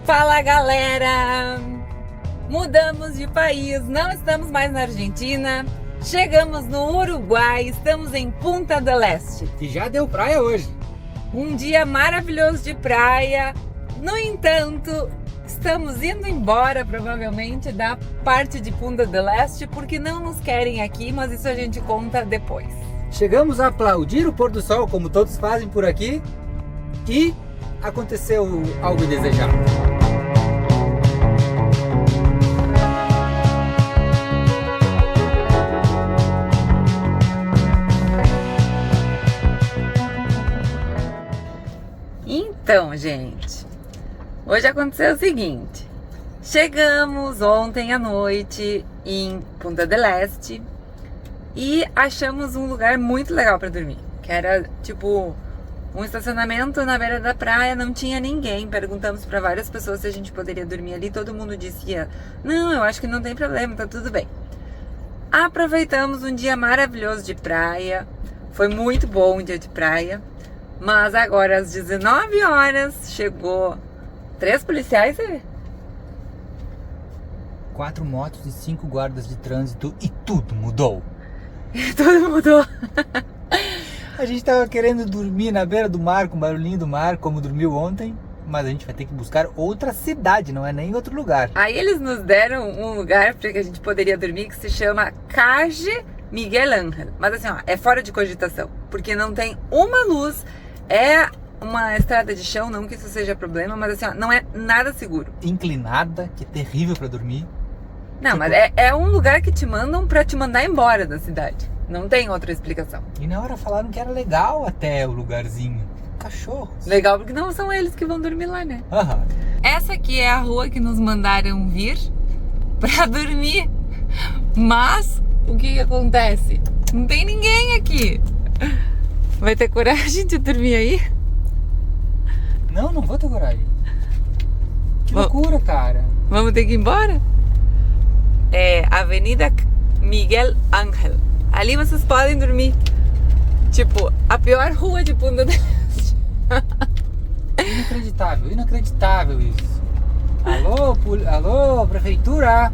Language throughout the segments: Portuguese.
Fala galera! Mudamos de país, não estamos mais na Argentina, chegamos no Uruguai, estamos em Punta del Este. E já deu praia hoje. Um dia maravilhoso de praia, no entanto, estamos indo embora provavelmente da parte de Punta del Este porque não nos querem aqui, mas isso a gente conta depois. Chegamos a aplaudir o pôr do sol, como todos fazem por aqui, e aconteceu algo indesejado. Então, gente, hoje aconteceu o seguinte: chegamos ontem à noite em Punta del Este e achamos um lugar muito legal para dormir, que era tipo um estacionamento na beira da praia, não tinha ninguém. Perguntamos para várias pessoas se a gente poderia dormir ali, todo mundo dizia: não, eu acho que não tem problema, tá tudo bem. Aproveitamos um dia maravilhoso de praia, foi muito bom o dia de praia. Mas agora às 19 horas chegou 3 policiais, você vê? 4 motos e 5 guardas de trânsito e tudo mudou. Tudo mudou. A gente tava querendo dormir na beira do mar, com o barulhinho do mar, como dormiu ontem, mas a gente vai ter que buscar outra cidade, não é nem outro lugar. Aí eles nos deram um lugar para que a gente poderia dormir que se chama Calle Miguel Ángel. Mas assim, ó, é fora de cogitação, porque não tem uma luz. É uma estrada de chão, não que isso seja problema, mas assim, ó, não é nada seguro. Inclinada, que é terrível pra dormir. Não, Tipo... mas é um lugar que te mandam pra te mandar embora da cidade. Não tem outra explicação. E na hora falaram que era legal até o lugarzinho. Cachorros. Legal, porque não são eles que vão dormir lá, né? Aham. Essa aqui é a rua que nos mandaram vir pra dormir. Mas, o que acontece? Não tem ninguém aqui. Vai ter coragem de dormir aí? Não vou ter coragem. Que loucura, cara. Vamos ter que ir embora? É Avenida Miguel Ángel. Ali vocês podem dormir. Tipo, a pior rua de Punta del Este. Inacreditável isso. Alô, prefeitura.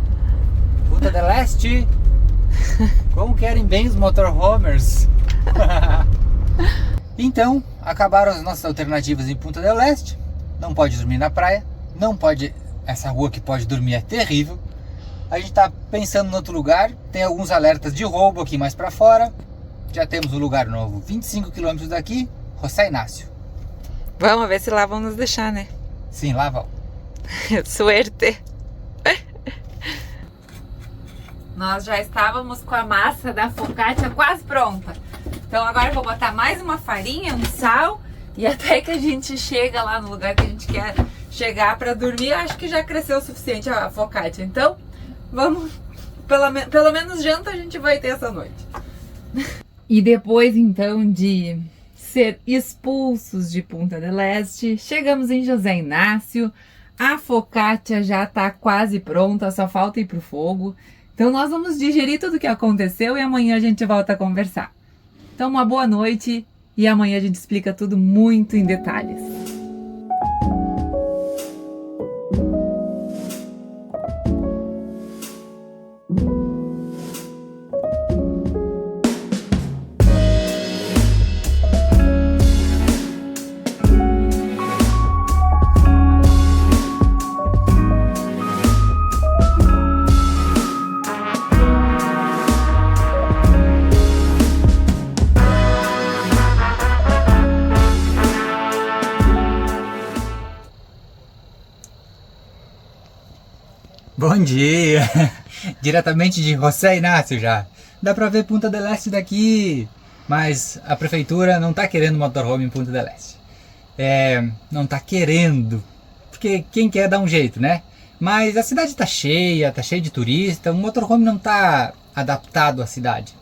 Punta del Este. Como querem bem os motorhomers. Então, acabaram as nossas alternativas em Punta del Este. Não pode dormir na praia. Não pode. Essa rua que pode dormir é terrível. A gente tá pensando em outro lugar. Tem alguns alertas de roubo aqui mais pra fora. Já temos um lugar novo, 25 km daqui, José Inácio. Vamos ver se lá vão nos deixar, né? Sim, lá vão. Suerte. Nós já estávamos com a massa da focaccia quase pronta. Então agora eu vou botar mais uma farinha, um sal, e até que a gente chega lá no lugar que a gente quer chegar para dormir, acho que já cresceu o suficiente a focaccia. Então, vamos, pelo menos janta a gente vai ter essa noite. E depois então de ser expulsos de Punta del Este, chegamos em José Inácio. A focaccia já está quase pronta, só falta ir pro fogo. Então nós vamos digerir tudo o que aconteceu e amanhã a gente volta a conversar. Então uma boa noite e amanhã a gente explica tudo muito em detalhes. Bom dia! Diretamente de José Inácio já. Dá pra ver Punta del Este daqui, mas a prefeitura não tá querendo motorhome em Punta del Este. Não tá querendo, porque quem quer dá um jeito, né? Mas a cidade tá cheia de turista, o motorhome não tá adaptado à cidade.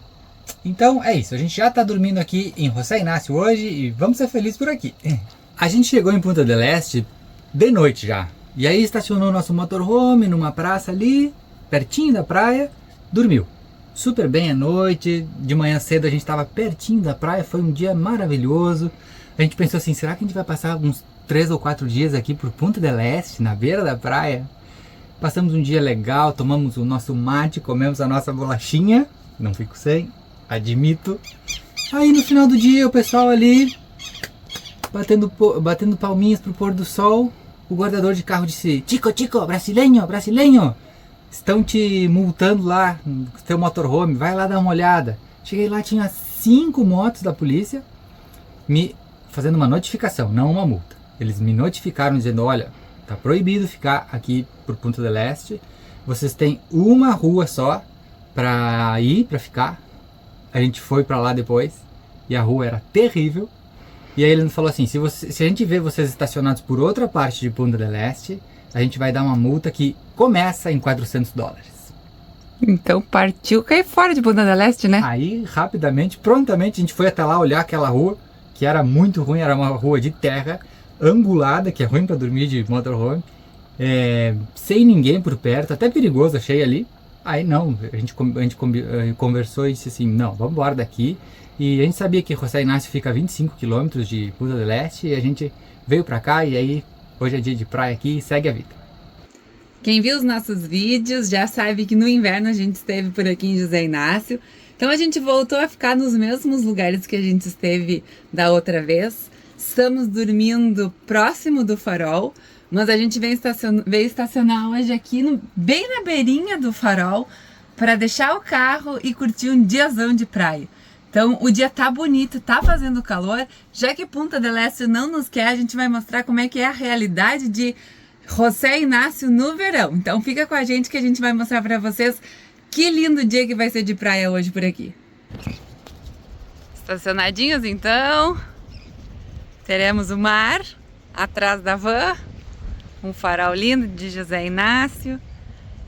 Então é isso, a gente já tá dormindo aqui em José Inácio hoje e vamos ser felizes por aqui. A gente chegou em Punta del Este de noite já. E aí estacionou nosso motorhome numa praça ali, pertinho da praia, dormiu. Super bem à noite, de manhã cedo a gente estava pertinho da praia, foi um dia maravilhoso. A gente pensou assim, será que a gente vai passar uns 3 ou 4 dias aqui por Punta del Este, na beira da praia. Passamos um dia legal, tomamos o nosso mate, comemos a nossa bolachinha. Não fico sem, admito. Aí no final do dia o pessoal ali batendo palminhas pro pôr do sol. O guardador de carro disse: Chico, brasileño, brasileño, estão te multando lá no teu motorhome, vai lá dar uma olhada. Cheguei lá, tinha 5 motos da polícia me fazendo uma notificação, não uma multa. Eles me notificaram dizendo: olha, tá proibido ficar aqui por Punta del Este, vocês têm uma rua só pra ir, pra ficar. A gente foi pra lá depois e a rua era terrível. E aí ele nos falou assim: se a gente vê vocês estacionados por outra parte de Punta del Este, a gente vai dar uma multa que começa em $400. Então partiu cair fora de Punta del Este, né? Aí rapidamente, prontamente, a gente foi até lá olhar aquela rua, que era muito ruim, era uma rua de terra, angulada, que é ruim para dormir de motorhome, sem ninguém por perto, até perigoso, achei ali. Aí não, a gente conversou e disse assim: não, vamos embora daqui. E a gente sabia que José Inácio fica a 25 km de Punta del Este, e a gente veio para cá, e aí hoje é dia de praia aqui e segue a vida. Quem viu os nossos vídeos já sabe que no inverno a gente esteve por aqui em José Inácio. Então a gente voltou a ficar nos mesmos lugares que a gente esteve da outra vez. Estamos dormindo próximo do farol, mas a gente veio estacionar hoje aqui bem na beirinha do farol para deixar o carro e curtir um diazão de praia. Então o dia tá bonito, tá fazendo calor. Já que Punta del Este não nos quer, a gente vai mostrar como é que é a realidade de José Inácio no verão. Então fica com a gente que a gente vai mostrar para vocês que lindo dia que vai ser de praia hoje por aqui. Estacionadinhos então, teremos o mar atrás da van, um farol lindo de José Inácio,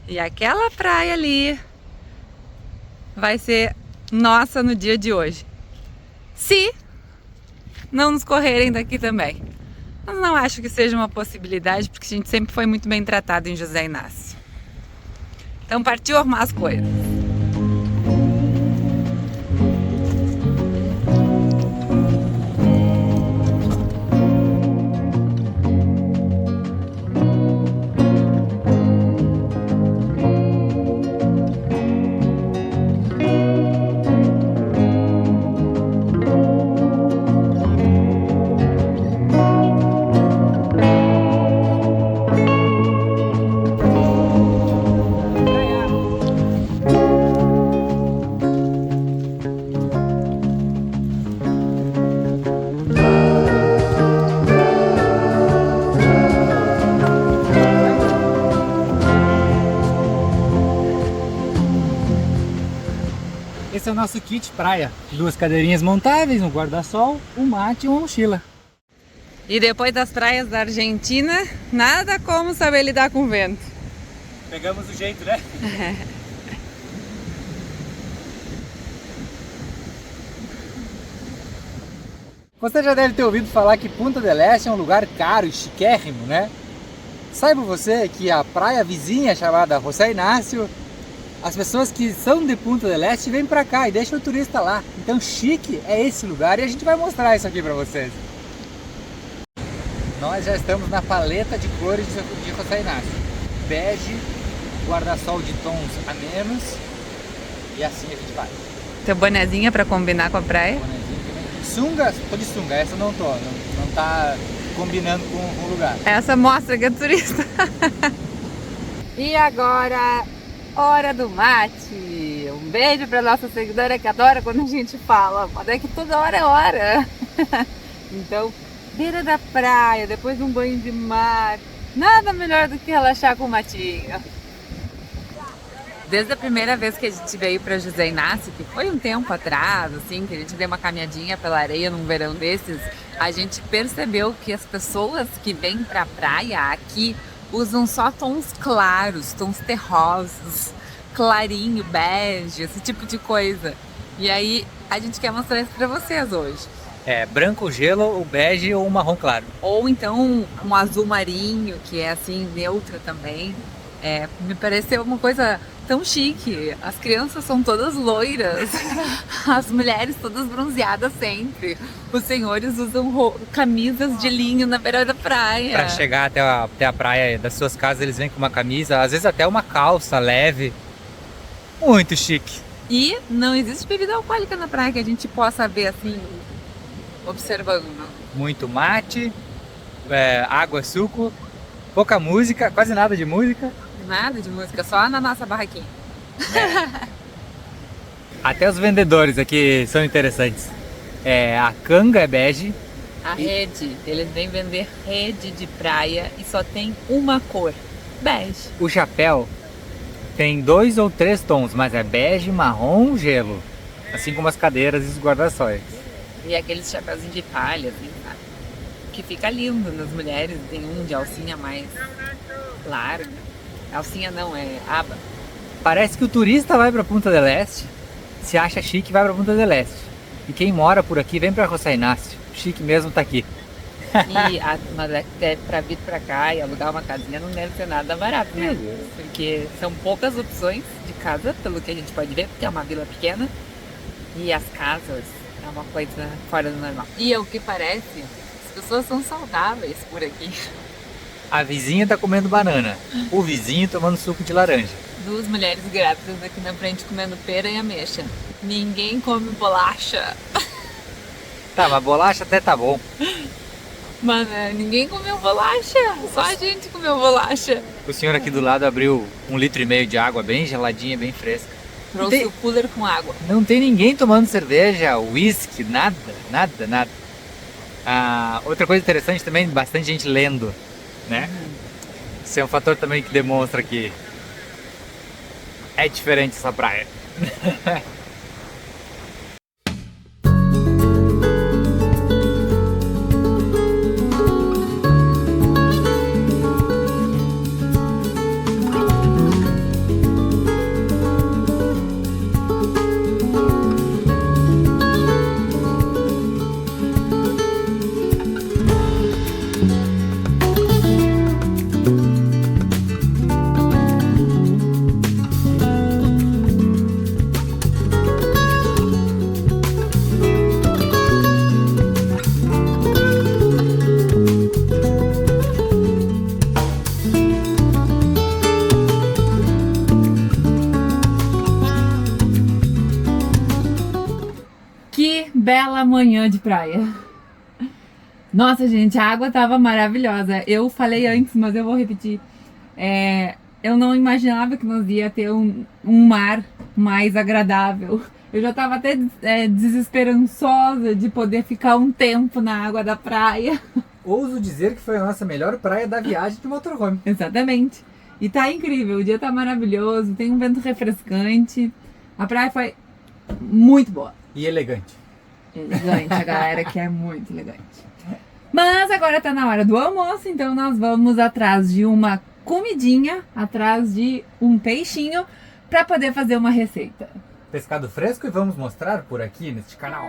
e aquela praia ali vai ser nossa no dia de hoje, se não nos correrem daqui também. Mas não acho que seja uma possibilidade, porque a gente sempre foi muito bem tratado em José Inácio. Então partiu arrumar as coisas. Esse é o nosso kit praia: 2 cadeirinhas montáveis, um guarda-sol, um mate e uma mochila. E depois das praias da Argentina, nada como saber lidar com o vento. Pegamos o jeito, né? Você já deve ter ouvido falar que Punta del Este é um lugar caro e chiquérrimo, né? Saiba você que a praia vizinha chamada José Inácio, as pessoas que são de Punta del Este vêm pra cá e deixam o turista lá. Então chique é esse lugar e a gente vai mostrar isso aqui pra vocês. Nós já estamos na paleta de cores de José Inácio. Bege, guarda-sol de tons a menos, e assim a gente vai. Teu bonezinho é pra combinar com a praia? Bonezinho também. Sunga, tô de sunga, essa não tô, não tá combinando com o lugar. Essa mostra que é turista. E agora, hora do mate. Um beijo pra nossa seguidora que adora quando a gente fala, mas é que toda hora é hora. Então, beira da praia, depois de um banho de mar, nada melhor do que relaxar com o matinho. Desde a primeira vez que a gente veio para José Inácio, que foi um tempo atrás, assim, que a gente deu uma caminhadinha pela areia num verão desses, a gente percebeu que as pessoas que vêm pra praia aqui usam só tons claros, tons terrosos, clarinho, bege, esse tipo de coisa. E aí a gente quer mostrar isso pra vocês hoje. É, branco, gelo, o bege ou o marrom claro. Ou então um azul marinho, que é assim, neutro também. Me pareceu uma coisa tão chique. As crianças são todas loiras, as mulheres todas bronzeadas sempre. Os senhores usam camisas de linho na beira da praia. Pra chegar até a praia das suas casas, eles vêm com uma camisa, às vezes até uma calça leve. Muito chique. E não existe bebida alcoólica na praia que a gente possa ver assim, observando. Muito mate, água, suco, pouca música, quase nada de música. Nada de música, só na nossa barraquinha. Até os vendedores aqui são interessantes. A canga é bege. A rede, eles vêm vender rede de praia e só tem uma cor, bege. O chapéu tem 2 ou 3 tons, mas é bege, marrom, gelo. Assim como as cadeiras e os guarda-sóis. E aqueles chapéuzinhos de palha, assim, sabe? Que fica lindo nas mulheres, tem um de alcinha mais larga. Alcinha não, é aba. Parece que o turista vai pra Punta del Este, se acha chique, vai pra Punta del Este. E quem mora por aqui vem pra José Inácio. Chique mesmo tá aqui. Mas pra vir pra cá e alugar uma casinha não deve ser nada barato, né? Porque são poucas opções de casa, pelo que a gente pode ver, porque é uma vila pequena. E as casas é uma coisa fora do normal. E ao que parece, as pessoas são saudáveis por aqui. A vizinha tá comendo banana, o vizinho tomando suco de laranja. 2 mulheres grávidas aqui na frente comendo pera e ameixa. Ninguém come bolacha. Tá, mas bolacha até tá bom. Mano, ninguém comeu bolacha. Só a gente comeu bolacha. O senhor aqui do lado abriu 1,5 litro de água bem geladinha, bem fresca. Trouxe o cooler com água. Não tem ninguém tomando cerveja, uísque, nada. Outra coisa interessante também, bastante gente lendo, né? Isso é um fator também que demonstra que é diferente essa praia. Bela manhã de praia. Nossa, gente, a água tava maravilhosa. Eu falei antes, mas eu vou repetir. Eu não imaginava que nós ia ter um mar mais agradável. Eu já tava até desesperançosa de poder ficar um tempo na água da praia. Ouso dizer que foi a nossa melhor praia da viagem de motorhome. Exatamente. E tá incrível, o dia tá maravilhoso, tem um vento refrescante. A praia foi muito boa. E elegante. Elegante, a galera aqui é muito elegante. Mas agora tá na hora do almoço, então nós vamos atrás de uma comidinha, atrás de um peixinho, pra poder fazer uma receita. Pescado fresco e vamos mostrar por aqui neste canal.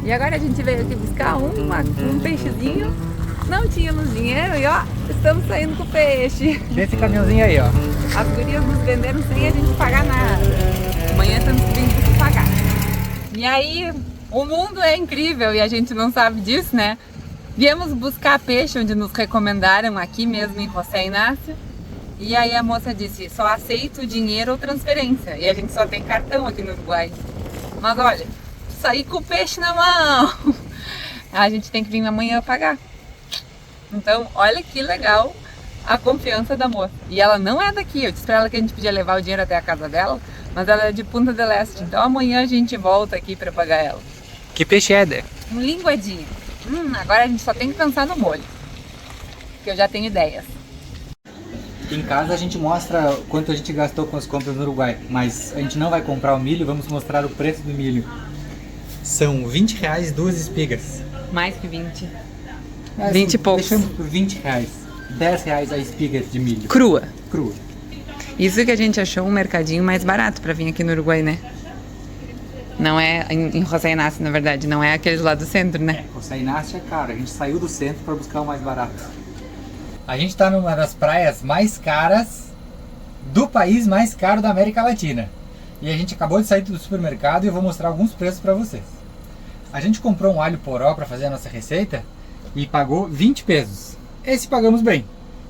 E agora a gente veio aqui buscar um peixezinho. Não tínhamos dinheiro e ó, estamos saindo com o peixe. Nesse caminhãozinho aí, ó. As gurias nos venderam sem a gente pagar nada. Amanhã temos que vir pagar. E aí, o mundo é incrível e a gente não sabe disso, né? Viemos buscar peixe onde nos recomendaram aqui mesmo em José Inácio. E aí a moça disse, só aceito dinheiro ou transferência. E a gente só tem cartão aqui no Uruguai. Mas olha, sair com o peixe na mão. A gente tem que vir amanhã pagar. Então, olha que legal a confiança da moça. E ela não é daqui, eu disse pra ela que a gente podia levar o dinheiro até a casa dela, mas ela é de Punta del Este. Então amanhã a gente volta aqui pra pagar ela. Que peixe é, Dé? Um linguadinho. Agora a gente só tem que pensar no molho, que eu já tenho ideias. Em casa a gente mostra quanto a gente gastou com as compras no Uruguai, mas a gente não vai comprar o milho, vamos mostrar o preço do milho. São R$20 2 espigas. Mais que 20. Assim, 20 e poucos. Deixamos por R$20. R$10 a espiga de milho. Crua. Crua. Isso que a gente achou um mercadinho mais barato pra vir aqui no Uruguai, né? Não é em José Inácio, na verdade, não é aqueles lá do centro, né? José Inácio é caro, a gente saiu do centro para buscar o mais barato. A gente tá numa das praias mais caras do país mais caro da América Latina. E a gente acabou de sair do supermercado e eu vou mostrar alguns preços para vocês. A gente comprou um alho poró para fazer a nossa receita e pagou 20 pesos. Esse pagamos bem,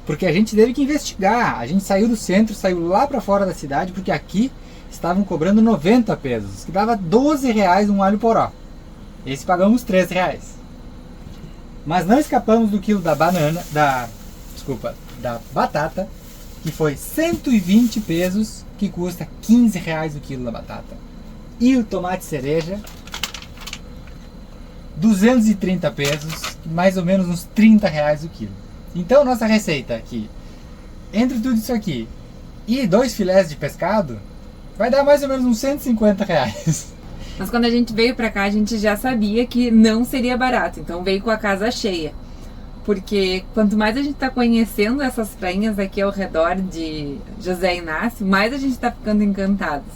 porque a gente teve que investigar. A gente saiu do centro, saiu lá para fora da cidade, porque aqui estavam cobrando 90 pesos, que dava 12 reais um alho poró. Esse pagamos 3 reais. Mas não escapamos do quilo da da batata, que foi 120 pesos, que custa 15 reais o quilo da batata. E o tomate cereja, 230 pesos, mais ou menos uns 30 reais o quilo. Então nossa receita aqui, entre tudo isso aqui e 2 filés de pescado, vai dar mais ou menos uns 150 reais. Mas quando a gente veio pra cá, a gente já sabia que não seria barato, então veio com a casa cheia. Porque quanto mais a gente tá conhecendo essas prainhas aqui ao redor de José Inácio, mais a gente tá ficando encantados.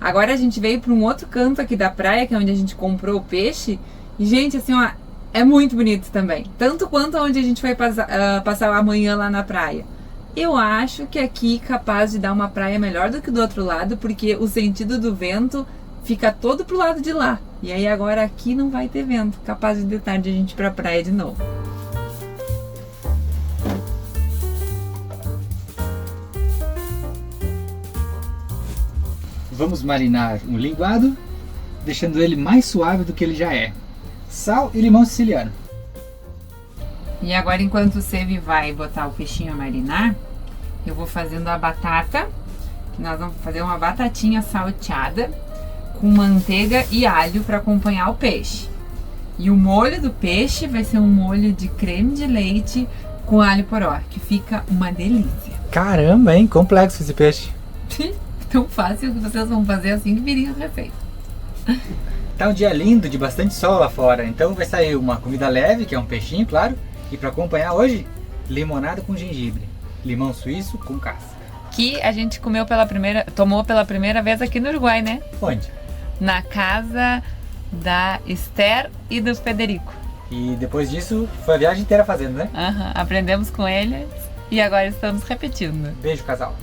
Agora a gente veio para um outro canto aqui da praia, que é onde a gente comprou o peixe, e gente, assim, ó, é muito bonito também. Tanto quanto onde a gente vai passar amanhã lá na praia. Eu acho que aqui é capaz de dar uma praia melhor do que do outro lado, porque o sentido do vento fica todo pro lado de lá. E aí agora aqui não vai ter vento, capaz de tarde a gente ir pra praia de novo. Vamos marinar um linguado, deixando ele mais suave do que ele já é. Sal e limão siciliano. E agora, enquanto o Sevi vai botar o peixinho a marinar, eu vou fazendo a batata, que nós vamos fazer uma batatinha salteada com manteiga e alho para acompanhar o peixe. E o molho do peixe vai ser um molho de creme de leite com alho poró, que fica uma delícia. Caramba, hein? Complexo esse peixe. Tão fácil que vocês vão fazer assim que virem a receita. Tá um dia lindo, de bastante sol lá fora, então vai sair uma comida leve, que é um peixinho, claro, e para acompanhar hoje, limonada com gengibre, limão suíço com casca. Que a gente tomou pela primeira vez aqui no Uruguai, né? Onde? Na casa da Esther e do Federico. E depois disso, foi a viagem inteira fazendo, né? Aprendemos com eles e agora estamos repetindo. Beijo, casal.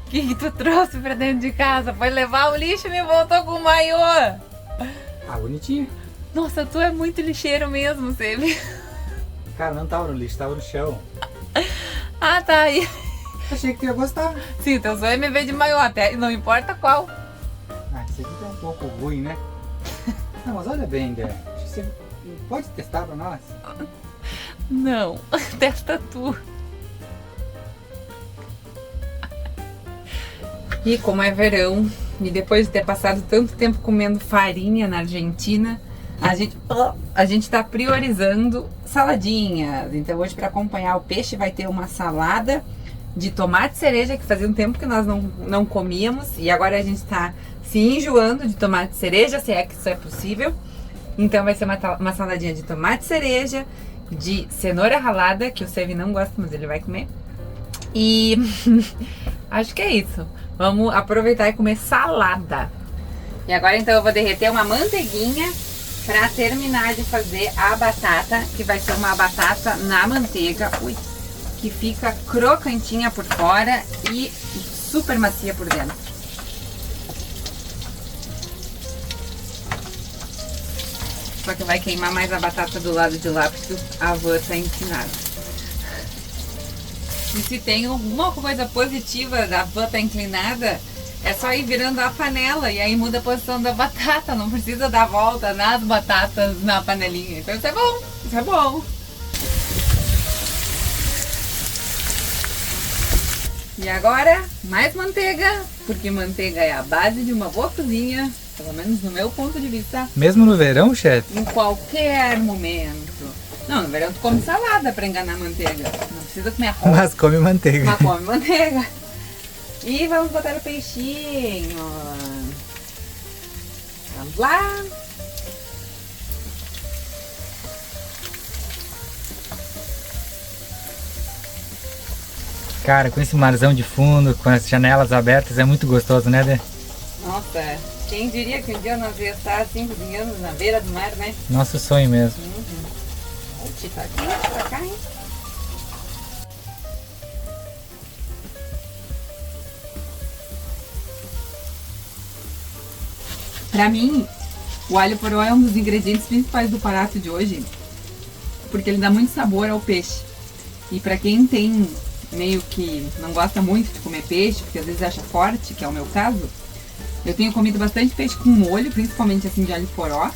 O que tu trouxe pra dentro de casa? Foi levar o lixo e me voltou com o maiô. Ah, bonitinho. Nossa, tu é muito lixeiro mesmo, Sevi. Cara, não tava no lixo, tava no chão. Ah, tá aí. Achei que tu ia gostar. Sim, teu sonho é me ver de maiô, até não importa qual. Ah, esse aqui tá um pouco ruim, né? Não, mas olha bem, Dé. Você pode testar pra nós? Não, testa tu. E como é verão, e depois de ter passado tanto tempo comendo farinha na Argentina, a gente tá priorizando saladinhas. Então hoje, para acompanhar o peixe, vai ter uma salada de tomate cereja, que fazia um tempo que nós não comíamos, e agora a gente tá se enjoando de tomate cereja, se é que isso é possível. Então vai ser uma saladinha de tomate cereja, de cenoura ralada, que o Sevi não gosta, mas ele vai comer. E acho que é isso. Vamos aproveitar e comer salada. E agora então eu vou derreter uma manteiguinha para terminar de fazer a batata, que vai ser uma batata na manteiga, que fica crocantinha por fora e super macia por dentro. Só que vai queimar mais a batata do lado de lá, porque a avó tá inclinada. E se tem alguma coisa positiva da avó tá inclinada, é só ir virando a panela e aí muda a posição da batata. Não precisa dar volta nas batatas na panelinha. Então isso é bom, isso é bom. E agora, mais manteiga, porque manteiga é a base de uma boa cozinha, pelo menos no meu ponto de vista. Mesmo no verão, chefe? Em qualquer momento. Não, no verão tu come salada pra enganar a manteiga. Não precisa comer arroz. Mas come manteiga. Mas come manteiga. E vamos botar o peixinho. Vamos lá. Cara, com esse marzão de fundo, com as janelas abertas, é muito gostoso, né, Dê? Nossa, quem diria que um dia nós ia estar assim cozinhando na beira do mar, né? Nosso sonho mesmo. Tá quente pra cá, hein? Pra mim, o alho poró é um dos ingredientes principais do prato de hoje, porque ele dá muito sabor ao peixe. E pra quem tem meio que não gosta muito de comer peixe, porque às vezes acha forte, que é o meu caso, eu tenho comido bastante peixe com molho, principalmente assim de alho poró,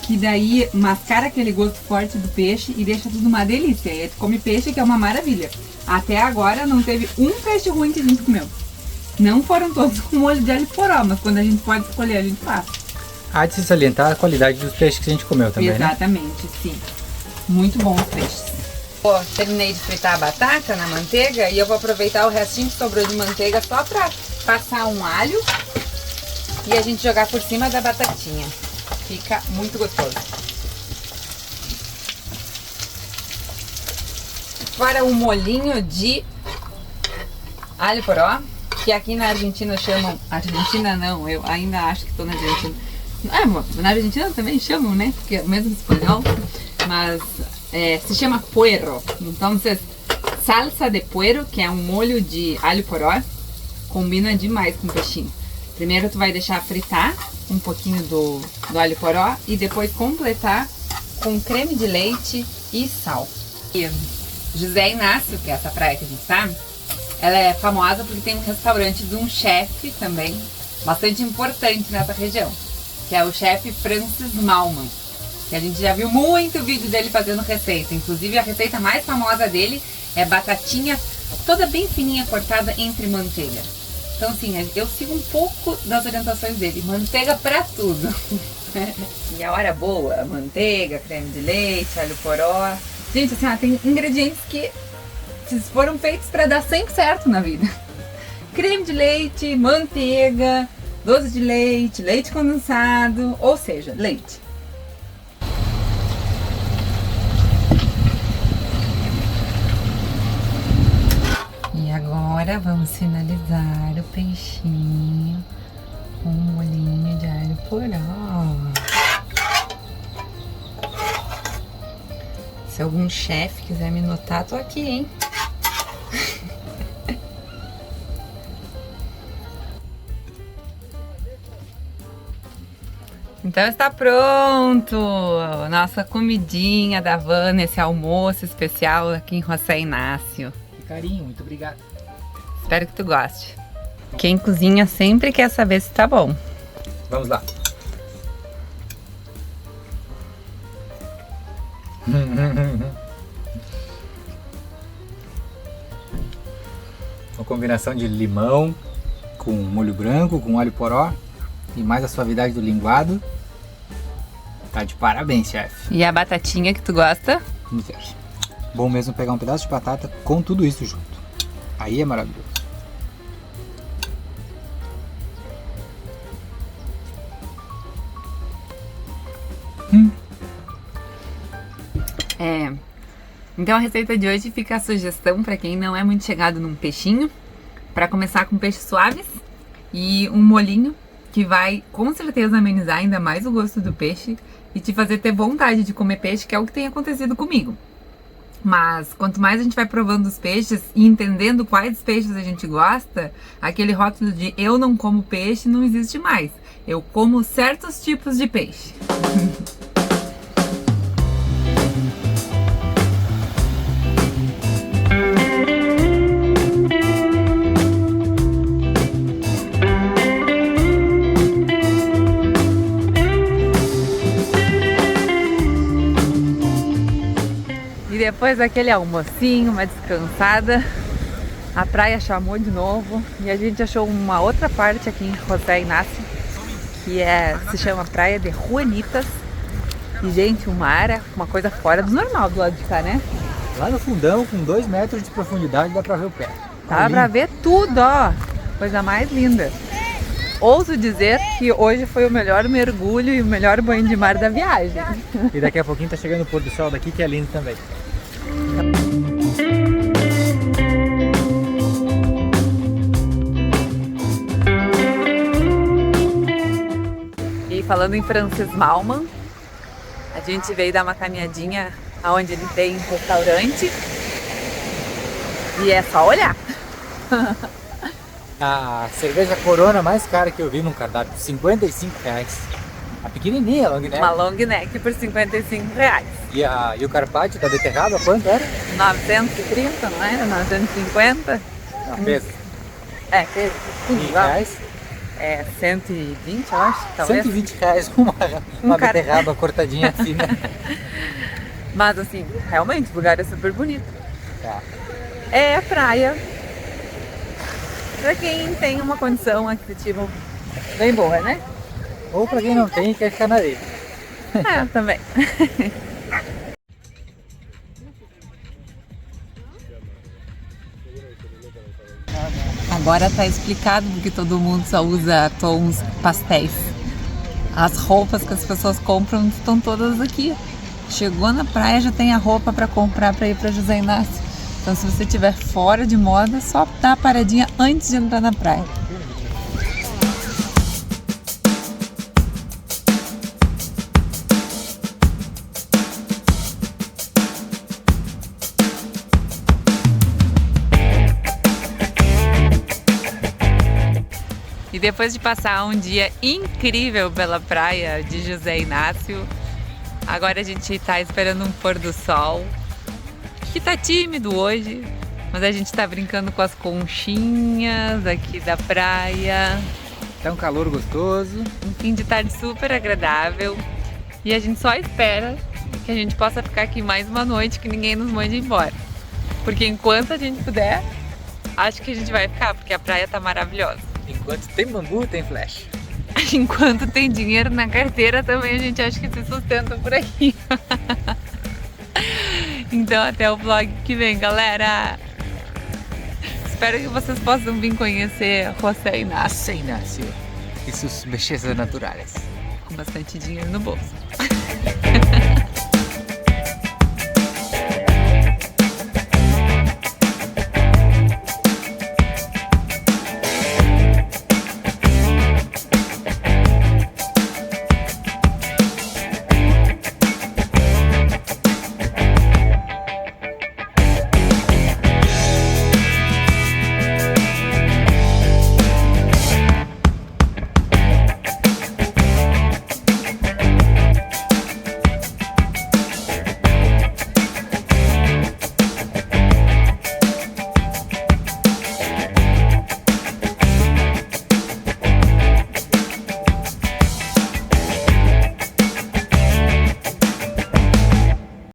que daí mascara aquele gosto forte do peixe e deixa tudo uma delícia. E aí tu come peixe, que é uma maravilha. Até agora não teve um peixe ruim que a gente comeu. Não foram todos com molho de alho poró, mas quando a gente pode escolher, a gente faz. Há de se salientar a qualidade dos peixes que a gente comeu também, Exatamente, sim. Muito bons os peixes. Terminei de fritar a batata na manteiga e eu vou aproveitar o restinho que sobrou de manteiga só pra passar um alho e a gente jogar por cima da batatinha. Fica muito gostoso. Agora o molhinho de alho poró, que aqui na Argentina chamam... Argentina não, eu ainda acho que estou na Argentina. Na Argentina também chamam, né? Porque é o mesmo espanhol. Mas se chama puero. Então, salsa de puero, que é um molho de alho poró, combina demais com o peixinho. Primeiro tu vai deixar fritar um pouquinho do alho poró e depois completar com creme de leite e sal. E José Inácio, que é essa praia que a gente tá, ela é famosa porque tem um restaurante de um chefe também, bastante importante nessa região, que é o chefe Francis Mallmann, que a gente já viu muito vídeo dele fazendo receita. Inclusive a receita mais famosa dele é batatinha toda bem fininha cortada entre manteiga. Então assim, eu sigo um pouco das orientações dele, manteiga pra tudo. E a hora boa, manteiga, creme de leite, alho poró. Gente, assim, tem ingredientes que foram feitos para dar sempre certo na vida. Creme de leite, manteiga, doce de leite, leite condensado, ou seja, leite. E agora vamos finalizar o peixinho com um molhinho de alho poró. Se algum chefe quiser me notar, tô aqui, hein? Então está pronto! Nossa comidinha da Vânia, esse almoço especial aqui em José Inácio. Que carinho, muito obrigado. Espero que tu goste. Quem cozinha sempre quer saber se tá bom. Vamos lá. Uma combinação de limão com molho branco, com alho poró e mais a suavidade do linguado. Tá de parabéns, chefe. E a batatinha que tu gosta? Vamos ver. Bom mesmo pegar um pedaço de batata com tudo isso junto. Aí é maravilhoso. Então a receita de hoje fica a sugestão para quem não é muito chegado num peixinho, para começar com peixes suaves e um molhinho que vai com certeza amenizar ainda mais o gosto do peixe e te fazer ter vontade de comer peixe, que é o que tem acontecido comigo. Mas quanto mais a gente vai provando os peixes e entendendo quais peixes a gente gosta, aquele rótulo de eu não como peixe não existe mais. Eu como certos tipos de peixe. E depois daquele almocinho, uma descansada, a praia chamou de novo e a gente achou uma outra parte aqui em José Inácio, que se chama Praia de Juanitas. E, gente, o mar é uma coisa fora do normal do lado de cá, né? Lá no fundão, com 2 metros de profundidade, dá pra ver o pé. Dá pra ver tudo, ó. Coisa mais linda. Ouso dizer que hoje foi o melhor mergulho e o melhor banho de mar da viagem. E daqui a pouquinho tá chegando o pôr do sol daqui, que é lindo também. falando em Francis Mallmann, a gente veio dar uma caminhadinha aonde ele tem restaurante e é só olhar. A cerveja Corona mais cara que eu vi num cardápio, R$55. A pequenininha, long neck. Uma long neck por R$55. E o carpaccio da beterraba, quanto era? 930, não era? 950? Não, peso. É, peso. R$20. É, 120, eu acho, talvez. R$120 uma beterraba cortadinha fina. Mas assim, realmente, o lugar é super bonito. Tá. É praia. Pra quem tem uma condição aquisitiva bem boa, né? Ou pra quem não tem, quer ficar na areia. É, também. Agora tá explicado porque todo mundo só usa tons pastéis. As roupas que as pessoas compram estão todas aqui. Chegou na praia, já tem a roupa para comprar para ir para José Inácio. Então, se você estiver fora de moda, só dá a paradinha antes de entrar na praia. E depois de passar um dia incrível pela praia de José Inácio, agora a gente está esperando um pôr do sol, que tá tímido hoje, mas a gente tá brincando com as conchinhas aqui da praia. Tá um calor gostoso. Um fim de tarde super agradável. E a gente só espera que a gente possa ficar aqui mais uma noite, que ninguém nos mande embora. Porque enquanto a gente puder, acho que a gente vai ficar, porque a praia tá maravilhosa. Enquanto tem bambu, tem flash. Enquanto tem dinheiro na carteira também a gente acha que se sustenta por aqui. Então até o vlog que vem, galera. Espero que vocês possam vir conhecer José Inácio. José Inácio e suas belezas naturais. Com bastante dinheiro no bolso.